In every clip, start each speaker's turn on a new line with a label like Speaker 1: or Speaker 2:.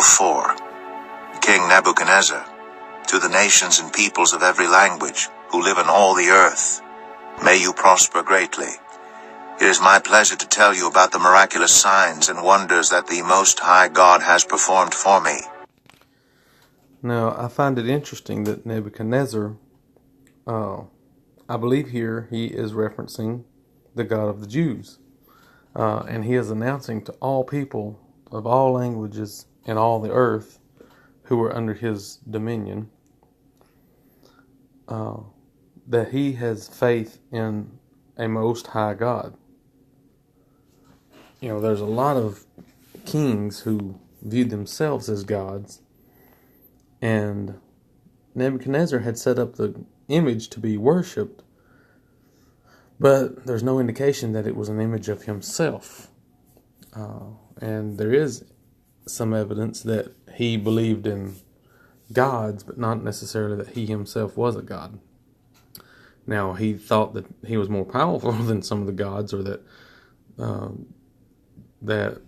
Speaker 1: Daniel 4. King Nebuchadnezzar, to the nations and peoples of every language who live in all the earth, may you prosper greatly. It is my pleasure to tell you about the miraculous signs and wonders that the Most High God has performed for me.
Speaker 2: Now, I find it interesting that Nebuchadnezzar, I believe here he is referencing the God of the Jews. And he is announcing to all people of all languages and all the earth who are under his dominion that he has faith in a Most High God. You know, there's a lot of kings who viewed themselves as gods, and Nebuchadnezzar had set up the image to be worshipped, but there's no indication that it was an image of himself. And there is some evidence that he believed in gods, but not necessarily that he himself was a god. Now, he thought that he was more powerful than some of the gods, or that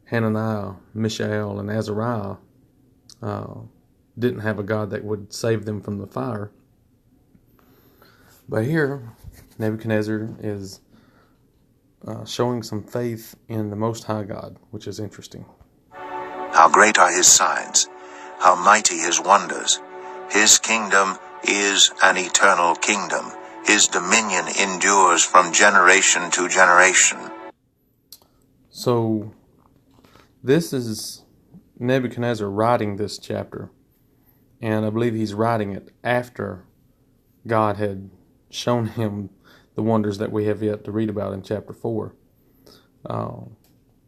Speaker 2: Hananiah, Mishael, and Azariah didn't have a God that would save them from the fire. But here, Nebuchadnezzar is showing some faith in the Most High God, which is interesting.
Speaker 1: How great are his signs, how mighty his wonders. His kingdom is an eternal kingdom. His dominion endures from generation to generation.
Speaker 2: So, this is Nebuchadnezzar writing this chapter, and I believe he's writing it after God had shown him the wonders that we have yet to read about in chapter 4,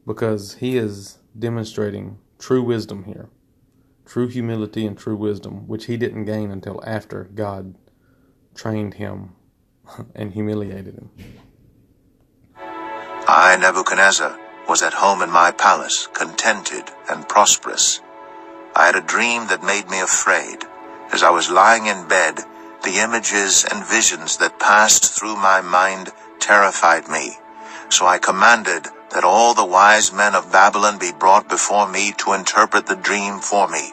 Speaker 2: because he is demonstrating true wisdom here, true humility and true wisdom, which he didn't gain until after God trained him and humiliated him.
Speaker 1: I, Nebuchadnezzar, was at home in my palace, contented and prosperous. I had a dream that made me afraid. As I was lying in bed, the images and visions that passed through my mind terrified me. So I commanded that all the wise men of Babylon be brought before me to interpret the dream for me.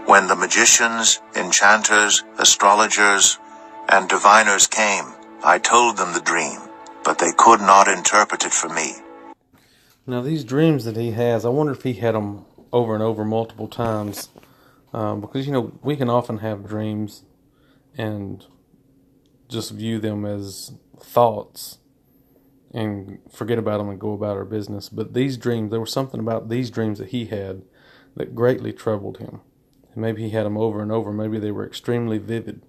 Speaker 1: When the magicians, enchanters, astrologers, and diviners came, I told them the dream, but they could not interpret it for me.
Speaker 2: Now, these dreams that he has, I wonder if he had them over and over multiple times, because, you know, we can often have dreams and just view them as thoughts and forget about them and go about our business. But these dreams, there was something about these dreams that he had that greatly troubled him. And maybe he had them over and over. Maybe they were extremely vivid,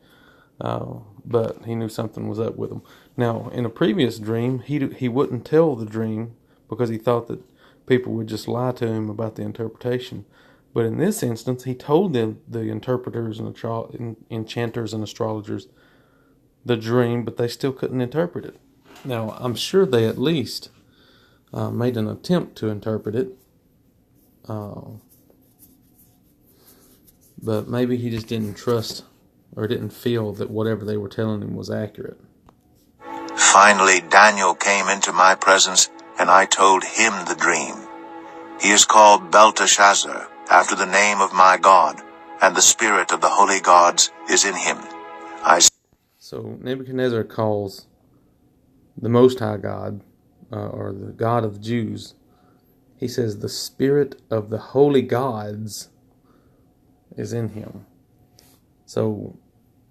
Speaker 2: but he knew something was up with them. Now, in a previous dream, he wouldn't tell the dream because he thought that people would just lie to him about the interpretation. But in this instance, he told them, the interpreters and enchanters and astrologers, the dream, but they still couldn't interpret it. Now, I'm sure they at least made an attempt to interpret it, but maybe he just didn't trust or didn't feel that whatever they were telling him was accurate.
Speaker 1: Finally, Daniel came into my presence, and I told him the dream. He is called Belteshazzar, after the name of my God, and the spirit of the holy gods is in him.
Speaker 2: So Nebuchadnezzar calls the Most High God, or the God of the Jews, he says the spirit of the holy gods is in him. So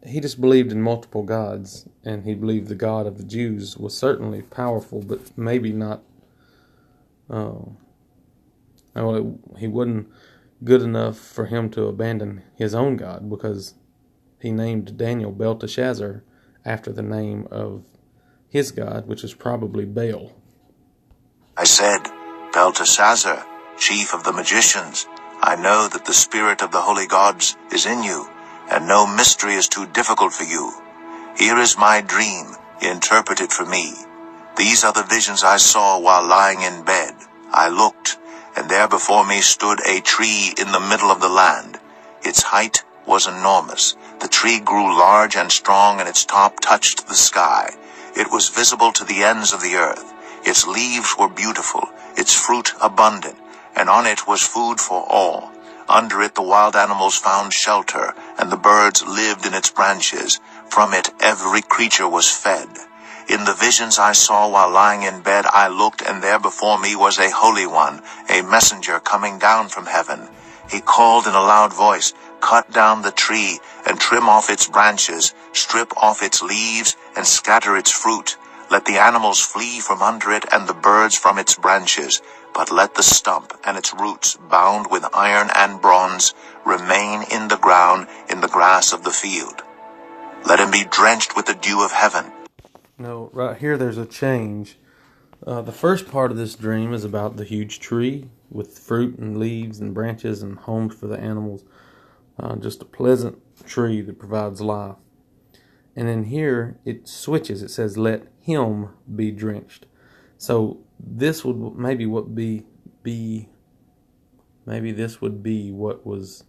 Speaker 2: he just believed in multiple gods, and he believed the God of the Jews was certainly powerful, but maybe not. He wasn't good enough for him to abandon his own God, because he named Daniel Belteshazzar after the name of his God, which is probably Baal.
Speaker 1: I said, Belteshazzar, chief of the magicians, I know that the spirit of the holy gods is in you, and no mystery is too difficult for you. Here is my dream, interpret it for me. These are the visions I saw while lying in bed. I looked, and there before me stood a tree in the middle of the land. Its height was enormous. The tree grew large and strong, and its top touched the sky. It was visible to the ends of the earth. Its leaves were beautiful, its fruit abundant, and and on it was food for all. Under it the wild animals found shelter, and the birds lived in its branches. From it every creature was fed. In the visions I saw while lying in bed, I looked, and there before me was a Holy One, a messenger coming down from heaven. He called in a loud voice, "Cut down the tree, and trim off its branches, strip off its leaves, and scatter its fruit. Let the animals flee from under it, and the birds from its branches. But let the stump and its roots, bound with iron and bronze, remain in the ground, in the grass of the field. Let him be drenched with the dew of heaven."
Speaker 2: No, right here there's a change. The first part of this dream is about the huge tree with fruit and leaves and branches and homes for the animals. Just a pleasant tree that provides life. And in here it switches. It says, "Let him be drenched." So this would maybe this would be what was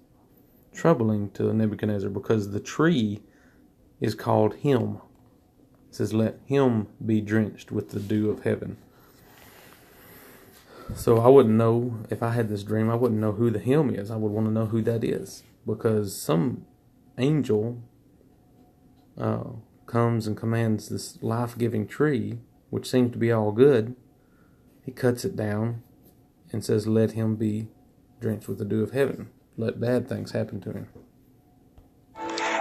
Speaker 2: troubling to Nebuchadnezzar, because the tree is called him. It says, "Let him be drenched with the dew of heaven." So I wouldn't know, if I had this dream, I wouldn't know who the him is. I would want to know who that is, because some angel comes and commands this life-giving tree, which seems to be all good. He cuts it down and says, "Let him be drenched with the dew of heaven." Let bad things happen to him.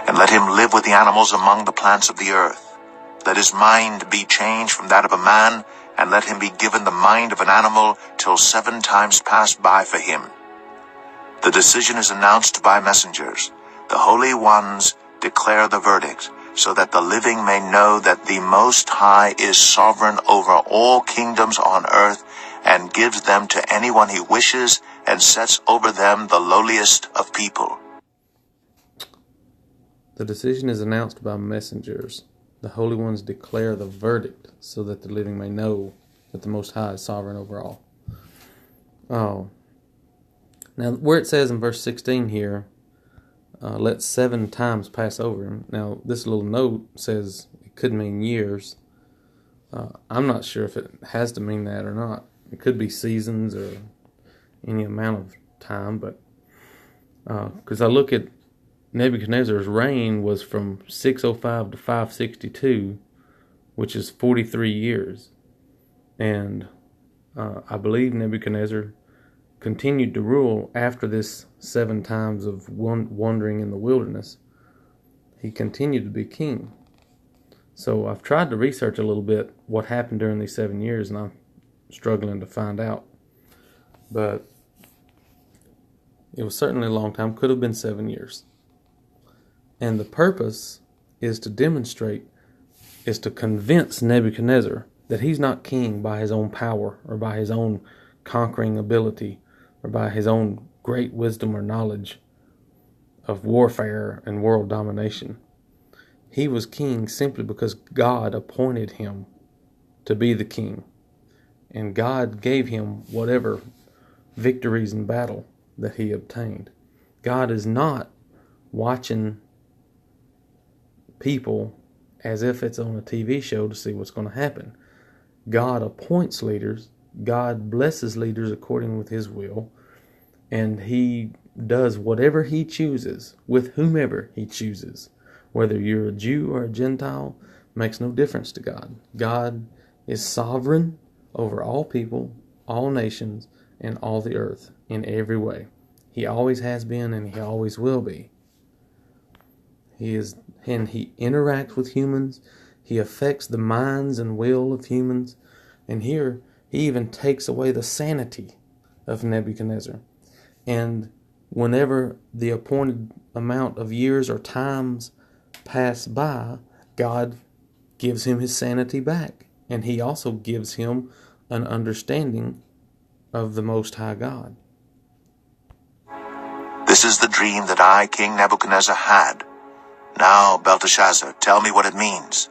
Speaker 1: "And let him live with the animals among the plants of the earth. Let his mind be changed from that of a man, and let him be given the mind of an animal till 7 times pass by for him." The decision is announced by messengers. The holy ones declare the verdict, so that the living may know that the Most High is sovereign over all kingdoms on earth, and gives them to anyone he wishes, and sets over them the lowliest of people.
Speaker 2: The decision is announced by messengers. The holy ones declare the verdict, so that the living may know that the Most High is sovereign over all. Oh. Now, where it says in verse 16 here, let 7 times pass over him. Now, this little note says it could mean years. I'm not sure if it has to mean that or not. It could be seasons or any amount of time, but because I look at Nebuchadnezzar's reign was from 605 to 562, which is 43 years. And I believe Nebuchadnezzar continued to rule after this 7 times of wandering in the wilderness. He continued to be king. So I've tried to research a little bit what happened during these 7 years, and I'm struggling to find out. But it was certainly a long time. Could have been 7 years. And the purpose is to demonstrate, is to convince Nebuchadnezzar that he's not king by his own power or by his own conquering ability or by his own great wisdom or knowledge of warfare and world domination. He was king simply because God appointed him to be the king. And God gave him whatever victories in battle that he obtained. God is not watching people as if it's on a TV show to see what's going to happen. God appoints leaders. God blesses leaders according with his will. And he does whatever he chooses with whomever he chooses. Whether you're a Jew or a Gentile, makes no difference to God. God is sovereign over all people, all nations, and all the earth in every way. He always has been and he always will be. He interacts with humans. He affects the minds and will of humans. And here, he even takes away the sanity of Nebuchadnezzar. And whenever the appointed amount of years or times pass by, God gives him his sanity back. And he also gives him an understanding of the Most High God.
Speaker 1: "This is the dream that I, King Nebuchadnezzar, had. Now, Belteshazzar, tell me what it means.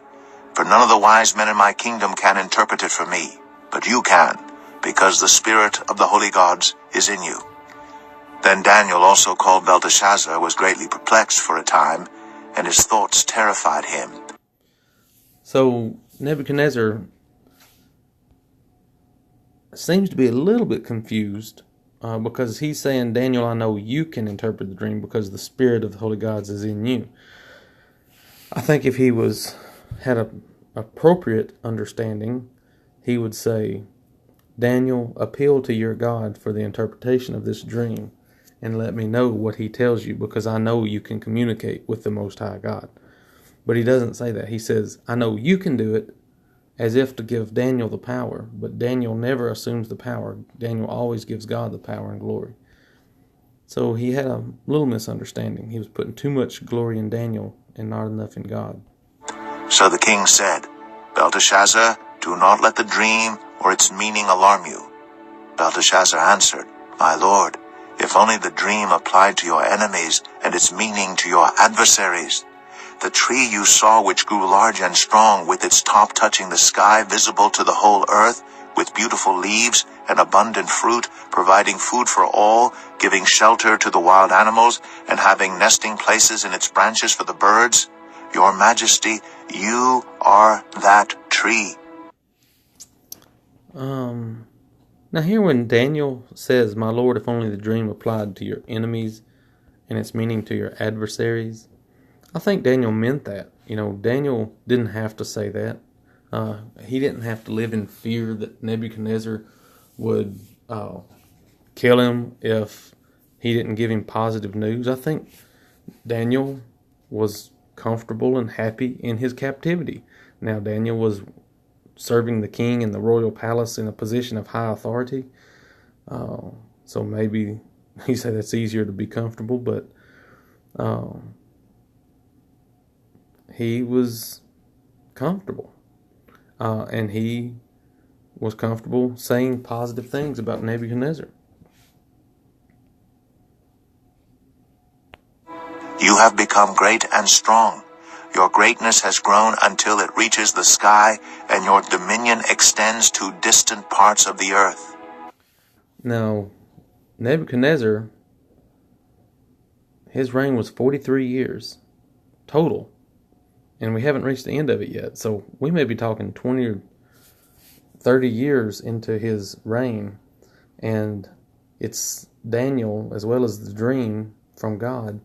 Speaker 1: For none of the wise men in my kingdom can interpret it for me, but you can, because the spirit of the holy gods is in you." Then Daniel, also called Belteshazzar, was greatly perplexed for a time, and his thoughts terrified him.
Speaker 2: So Nebuchadnezzar seems to be a little bit confused because he's saying, Daniel, I know you can interpret the dream because the spirit of the holy gods is in you. I think if he had a appropriate understanding, he would say, Daniel, appeal to your God for the interpretation of this dream and let me know what he tells you, because I know you can communicate with the Most High God. But he doesn't say that. He says, I know you can do it, as if to give Daniel the power, but Daniel never assumes the power. Daniel always gives God the power and glory. So he had a little misunderstanding. He was putting too much glory in Daniel and not enough in God.
Speaker 1: So the king said, Belteshazzar, do not let the dream or its meaning alarm you. Belteshazzar answered, My lord, if only the dream applied to your enemies and its meaning to your adversaries. The tree you saw, which grew large and strong, with its top touching the sky, visible to the whole earth, with beautiful leaves and abundant fruit, providing food for all, giving shelter to the wild animals, and having nesting places in its branches for the birds. Your Majesty, you are that tree.
Speaker 2: Now here when Daniel says, My Lord, if only the dream applied to your enemies and its meaning to your adversaries, I think Daniel meant that. Daniel didn't have to say that. He didn't have to live in fear that Nebuchadnezzar would kill him if he didn't give him positive news. I think Daniel was comfortable and happy in his captivity. Now, Daniel was serving the king in the royal palace in a position of high authority. So maybe he said it's easier to be comfortable, but he was comfortable. And he was comfortable saying positive things about Nebuchadnezzar.
Speaker 1: You have become great and strong. Your greatness has grown until it reaches the sky, and your dominion extends to distant parts of the earth.
Speaker 2: Now, Nebuchadnezzar, his reign was 43 years total, and we haven't reached the end of it yet. So we may be talking 20 or 30 years into his reign, and it's Daniel, as well as the dream from God,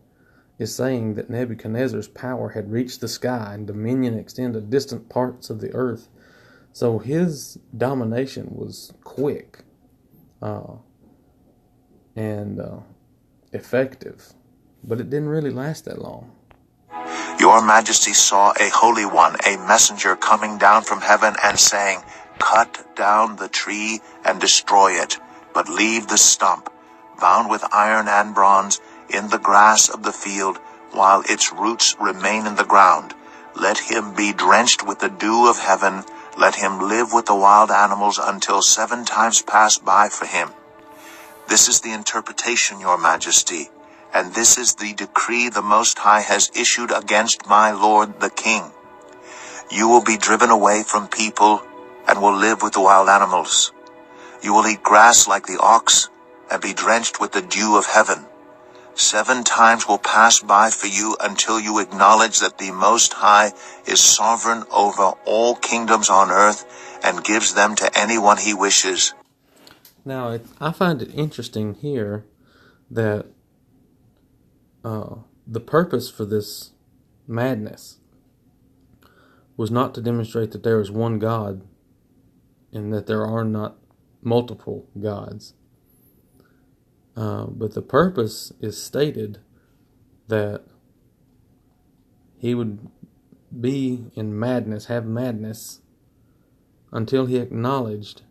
Speaker 2: is saying that Nebuchadnezzar's power had reached the sky and dominion extended to distant parts of the earth. So his domination was quick and effective, but it didn't really last that long.
Speaker 1: Your Majesty saw a holy one, a messenger, coming down from heaven and saying, Cut down the tree and destroy it, but leave the stump, bound with iron and bronze, in the grass of the field, while its roots remain in the ground. Let him be drenched with the dew of heaven. Let him live with the wild animals until 7 times pass by for him. This is the interpretation, Your Majesty, and this is the decree the Most High has issued against my lord the king. You will be driven away from people and will live with the wild animals. You will eat grass like the ox and be drenched with the dew of heaven. 7 times will pass by for you until you acknowledge that the Most High is sovereign over all kingdoms on earth and gives them to anyone he wishes.
Speaker 2: Now, I find it interesting here that the purpose for this madness was not to demonstrate that there is one God and that there are not multiple gods. But the purpose is stated that he would be in madness, have madness, until he acknowledged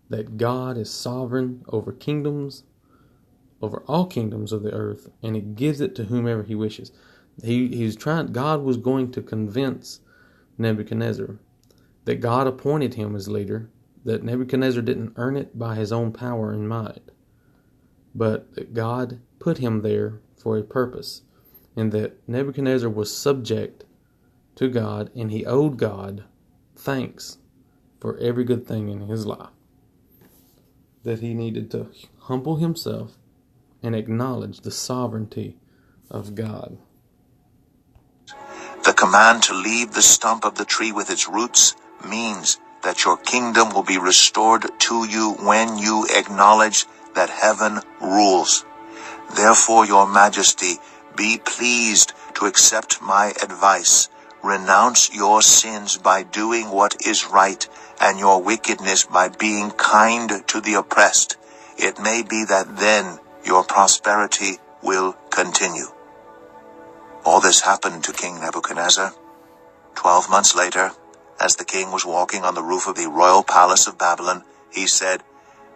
Speaker 2: that God is sovereign over kingdoms, over all kingdoms of the earth, and he gives it to whomever he wishes. God was going to convince Nebuchadnezzar that God appointed him as leader, that Nebuchadnezzar didn't earn it by his own power and might, but that God put him there for a purpose, and that Nebuchadnezzar was subject to God, and he owed God thanks for every good thing in his life. That he needed to humble himself and acknowledge the sovereignty of God.
Speaker 1: The command to leave the stump of the tree with its roots means that your kingdom will be restored to you when you acknowledge that heaven rules. Therefore, your majesty, be pleased to accept my advice. Renounce your sins by doing what is right, and your wickedness by being kind to the oppressed. It may be that then your prosperity will continue. All this happened to King Nebuchadnezzar. 12 months later, as the king was walking on the roof of the royal palace of Babylon, he said,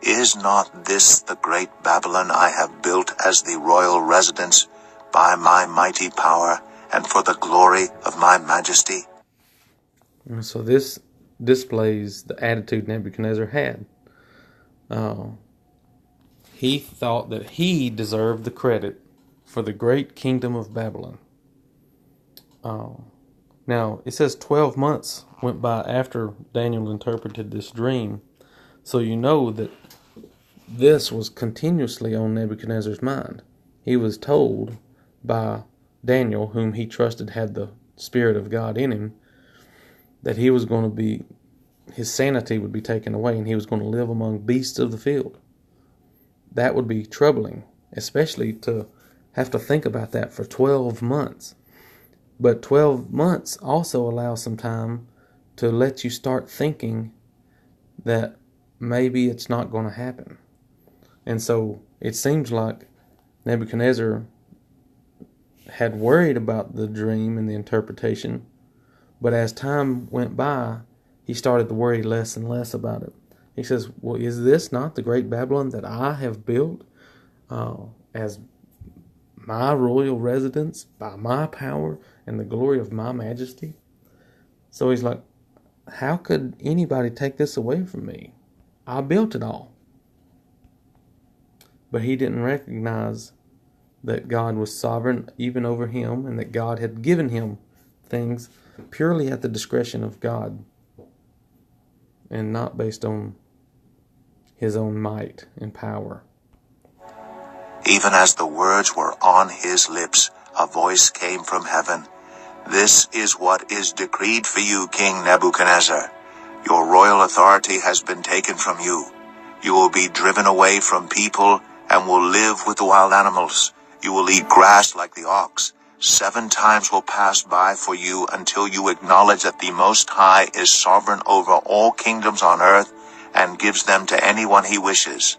Speaker 1: "Is not this the great Babylon I have built as the royal residence by my mighty power and for the glory of my majesty?"
Speaker 2: And so this displays the attitude Nebuchadnezzar had. He thought that he deserved the credit for the great kingdom of Babylon. Now, it says 12 months went by after Daniel interpreted this dream. So you know that this was continuously on Nebuchadnezzar's mind. He was told by Daniel, whom he trusted had the Spirit of God in him, that he was going to be, his sanity would be taken away and he was going to live among beasts of the field. That would be troubling, especially to have to think about that for 12 months. But 12 months also allows some time to let you start thinking that maybe it's not going to happen. And so it seems like Nebuchadnezzar had worried about the dream and the interpretation, but as time went by, he started to worry less and less about it. He says, well, is this not the great Babylon that I have built as my royal residence by my power and the glory of my majesty? So he's like, how could anybody take this away from me? I built it all. But he didn't recognize that God was sovereign even over him and that God had given him things purely at the discretion of God and not based on his own might and power.
Speaker 1: Even as the words were on his lips, a voice came from heaven. "This is what is decreed for you, King Nebuchadnezzar. Your royal authority has been taken from you. You will be driven away from people and will live with the wild animals. You will eat grass like the ox. 7 times will pass by for you until you acknowledge that the Most High is sovereign over all kingdoms on earth and gives them to anyone he wishes."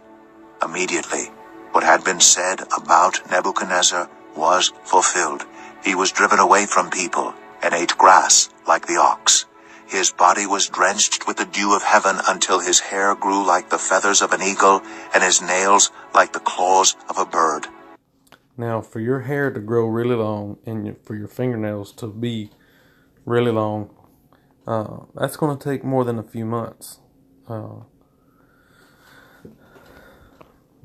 Speaker 1: Immediately, what had been said about Nebuchadnezzar was fulfilled. He was driven away from people and ate grass like the ox. His body was drenched with the dew of heaven until his hair grew like the feathers of an eagle and his nails like the claws of a bird.
Speaker 2: Now, for your hair to grow really long and for your fingernails to be really long, that's going to take more than a few months.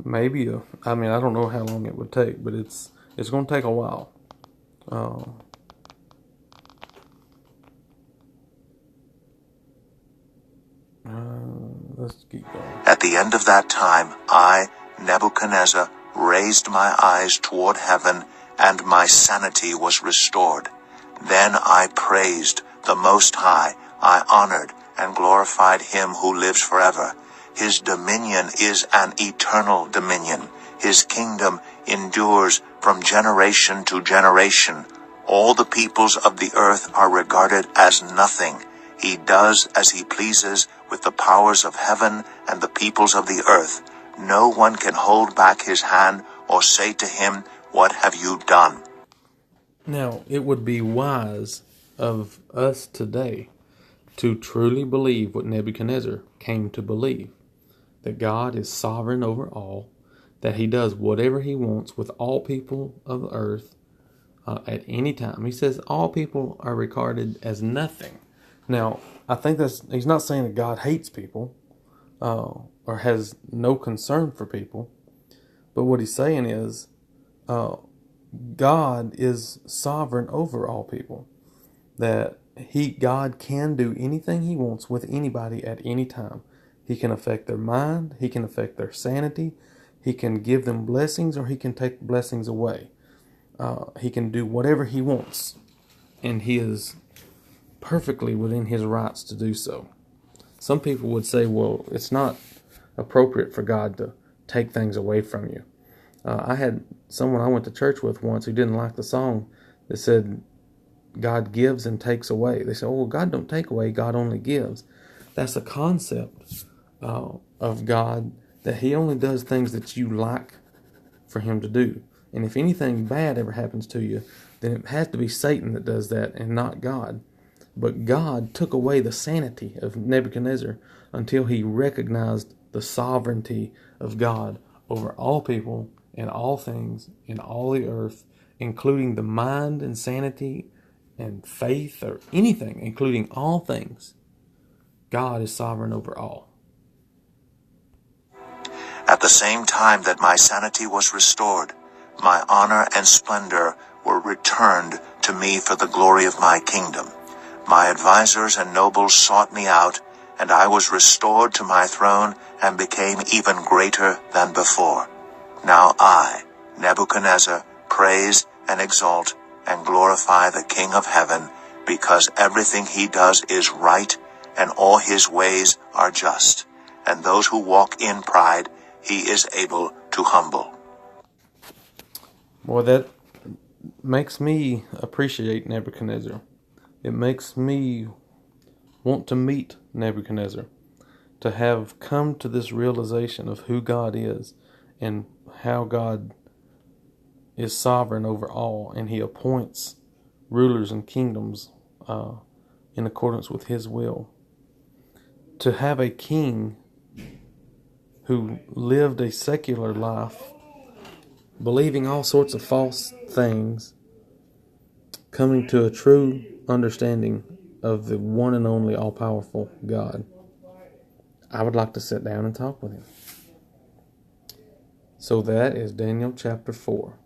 Speaker 2: Maybe I don't know how long it would take, but it's going to take a while. Let's keep going.
Speaker 1: At the end of that time, I, Nebuchadnezzar, raised my eyes toward heaven, and my sanity was restored. Then I praised the Most High. I honored and glorified him who lives forever. His dominion is an eternal dominion. His kingdom endures from generation to generation. All the peoples of the earth are regarded as nothing. He does as he pleases with the powers of heaven and the peoples of the earth. No one can hold back his hand or say to him, "What have you done?"
Speaker 2: Now, it would be wise of us today to truly believe what Nebuchadnezzar came to believe, that God is sovereign over all, that he does whatever he wants with all people of the earth at any time. He says all people are regarded as nothing. Now, I think he's not saying that God hates people or has no concern for people, but what he's saying is God is sovereign over all people, that God can do anything he wants with anybody at any time. He can affect their mind, he can affect their sanity, he can give them blessings or he can take blessings away. He can do whatever he wants, and he is perfectly within his rights to do so. Some people would say, well, it's not appropriate for God to take things away from you. I had someone I went to church with once who didn't like the song that said, God gives and takes away. They said, oh, well, God don't take away, God only gives. That's a concept of God, that he only does things that you like for him to do. And if anything bad ever happens to you, then it has to be Satan that does that and not God. But God took away the sanity of Nebuchadnezzar until he recognized the sovereignty of God over all people and all things in all the earth, including the mind and sanity and faith or anything, including all things. God is sovereign over all.
Speaker 1: At the same time that my sanity was restored, my honor and splendor were returned to me for the glory of my kingdom. My advisors and nobles sought me out, and I was restored to my throne and became even greater than before. Now I, Nebuchadnezzar, praise and exalt and glorify the King of heaven, because everything he does is right, and all his ways are just, and those who walk in pride he is able to humble.
Speaker 2: Boy, that makes me appreciate Nebuchadnezzar. It makes me want to meet Nebuchadnezzar, to have come to this realization of who God is and how God is sovereign over all, and he appoints rulers and kingdoms in accordance with his will. To have a king who lived a secular life, believing all sorts of false things, coming to a true understanding of the one and only all-powerful God. I would like to sit down and talk with him. So that is Daniel chapter 4.